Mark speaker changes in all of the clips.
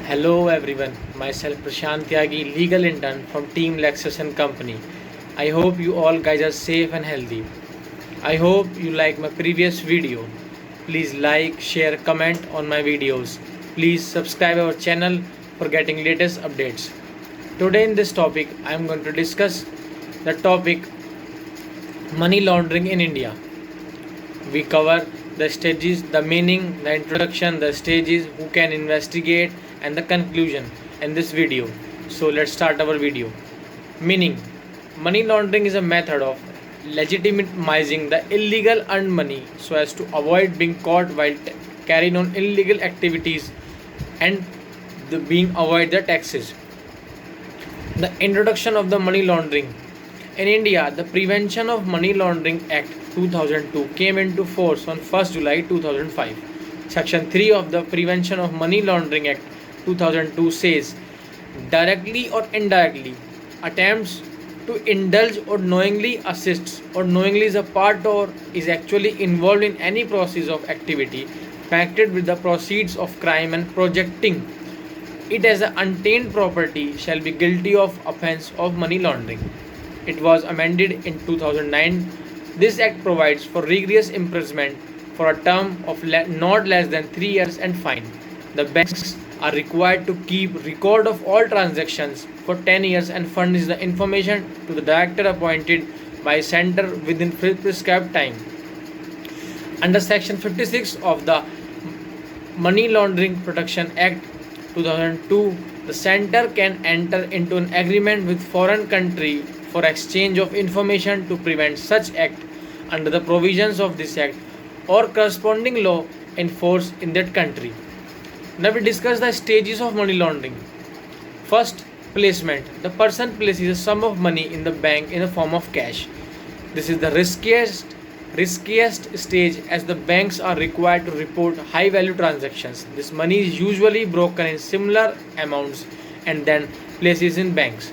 Speaker 1: Hello everyone, myself Prashant Tyagi, legal intern from Team Lexus and Company. I hope you all guys are safe and healthy. I hope you like my previous video. Please like, share, comment on my videos. Please subscribe our channel for getting latest updates. Today in this topic, I am going to discuss the topic money laundering in India. We cover the stages, the meaning, the introduction, the stages, who can investigate, and the conclusion in this video. So let's start our video. Meaning, money laundering is a method of legitimizing the illegal earned money so as to avoid being caught while carrying on illegal activities and being avoid the taxes. The introduction of the money laundering. In India, the Prevention of Money Laundering Act 2002 came into force on 1st July 2005. Section 3 of the Prevention of Money Laundering Act 2002 says, directly or indirectly, attempts to indulge or knowingly assists or knowingly is a part or is actually involved in any process of activity connected with the proceeds of crime and projecting it as an untainted property shall be guilty of offense of money laundering. It was amended in 2009. This act provides for rigorous imprisonment for a term of not less than 3 years and fine. The banks are required to keep record of all transactions for 10 years and furnish the information to the director appointed by center within prescribed time. Under Section 56 of the Money Laundering Protection Act 2002, the center can enter into an agreement with foreign country for exchange of information to prevent such act under the provisions of this act or corresponding law in force in that country. Now we discuss the stages of money laundering. First, placement. The person places a sum of money in the bank in the form of cash. This is the riskiest stage as the banks are required to report high value transactions. This money is usually broken in similar amounts and then places in banks.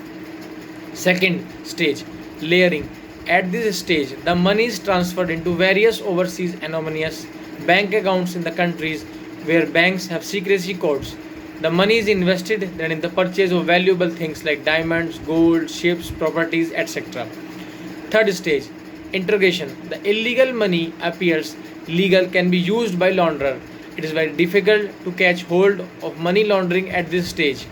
Speaker 1: Second stage, layering. At this stage, the money is transferred into various overseas anonymous bank accounts in the countries where banks have secrecy codes. The money is invested then in the purchase of valuable things like diamonds, gold, ships, properties, etc. Third stage, interrogation. The illegal money appears legal can be used by launderer. It is very difficult to catch hold of money laundering at this stage.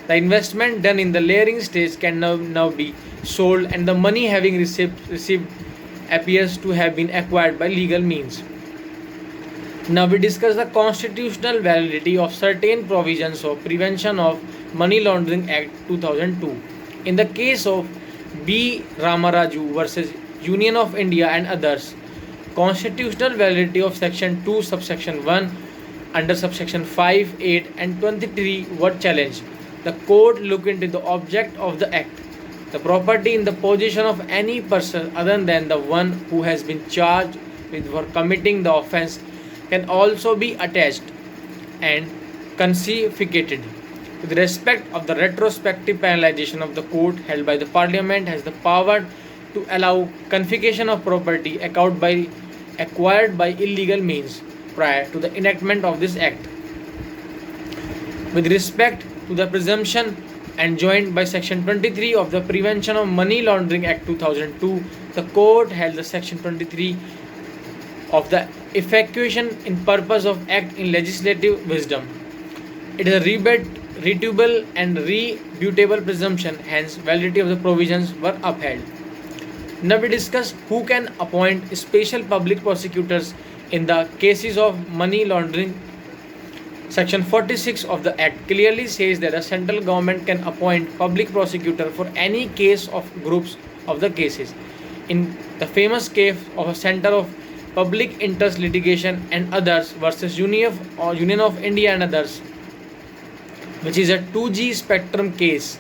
Speaker 1: The investment done in the layering stage can now be sold and the money having received appears to have been acquired by legal means. Now we discuss the constitutional validity of certain provisions of Prevention of Money Laundering Act 2002. In the case of B. Ramaraju versus Union of India and others, constitutional validity of Section 2 subsection 1 under subsection 5, 8 and 23 were challenged. The court looked into the object of the act. The property in the possession of any person other than the one who has been charged with for committing the offence can also be attached and confiscated. With respect of the retrospective penalization of the court held by the parliament has the power to allow confiscation of property acquired by illegal means prior to the enactment of this act. With respect to the presumption enjoined by Section 23 of the Prevention of Money Laundering Act 2002, the court held the Section 23 of the effectuation in purpose of act in legislative wisdom. It is a rebuttable and rebutable presumption, hence validity of the provisions were upheld. Now we discuss who can appoint special public prosecutors in the cases of money laundering. Section 46 of the Act clearly says that the central government can appoint public prosecutor for any case of groups of the cases. In the famous case of a Center of Public Interest Litigation and others versus Union of India and others, which is a 2G spectrum case,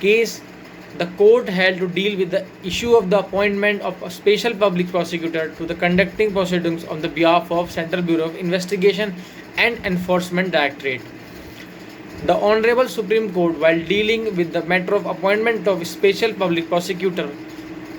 Speaker 1: the court held to deal with the issue of the appointment of a special public prosecutor to the conducting proceedings on the behalf of Central Bureau of Investigation and Enforcement Directorate. The Honorable Supreme Court, while dealing with the matter of appointment of a special public prosecutor,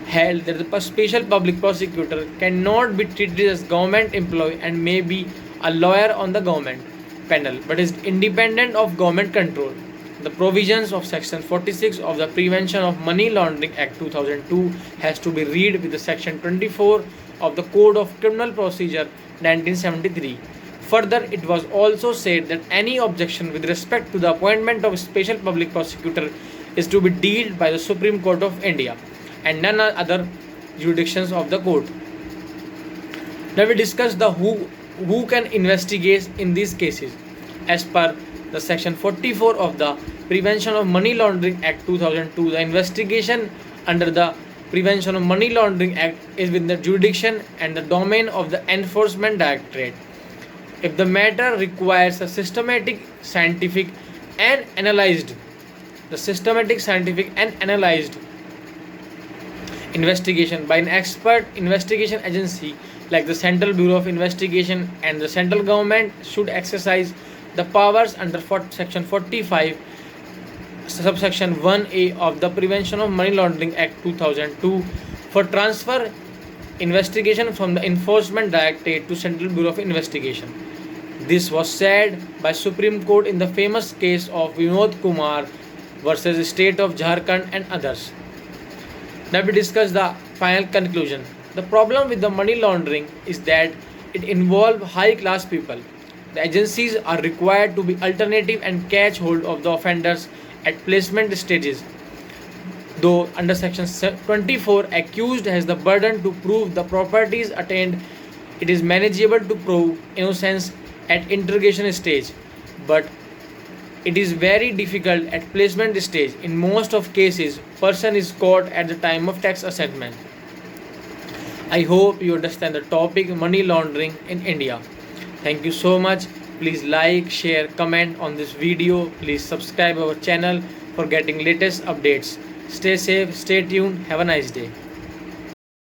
Speaker 1: held that the special public prosecutor cannot be treated as government employee and may be a lawyer on the government. panel but is independent of government control. The provisions of Section 46 of the Prevention of Money Laundering Act 2002 has to be read with the Section 24 of the Code of Criminal Procedure 1973. Further, it was also said that any objection with respect to the appointment of a special public prosecutor is to be dealt by the Supreme Court of India and none other jurisdictions of the court. Now we discuss the who can investigate in these cases. As per the Section 44 of the Prevention of Money Laundering Act 2002, the investigation under the Prevention of Money Laundering Act is within the jurisdiction and the domain of the Enforcement Directorate. If the matter requires a systematic, scientific, and analyzed investigation by an expert investigation agency like the Central Bureau of Investigation, and the central government should exercise the powers under Section 45 subsection 1A of the Prevention of Money Laundering Act 2002 for transfer investigation from the Enforcement Directorate to Central Bureau of Investigation. This was said by Supreme Court in the famous case of Vinod Kumar versus State of Jharkhand and others. Now we discuss the final conclusion. The problem with the money laundering is that it involves high class people. The agencies are required to be alternative and catch hold of the offenders at placement stages. Though under Section 24, accused has the burden to prove the properties attained, it is manageable to prove innocence at interrogation stage, but it is very difficult at placement stage. In most of cases, person is caught at the time of tax assessment. I hope you understand the topic money laundering in India. Thank you so much. Please like, share, comment on this video. Please subscribe our channel for getting latest updates. Stay safe, stay tuned. Have a nice day.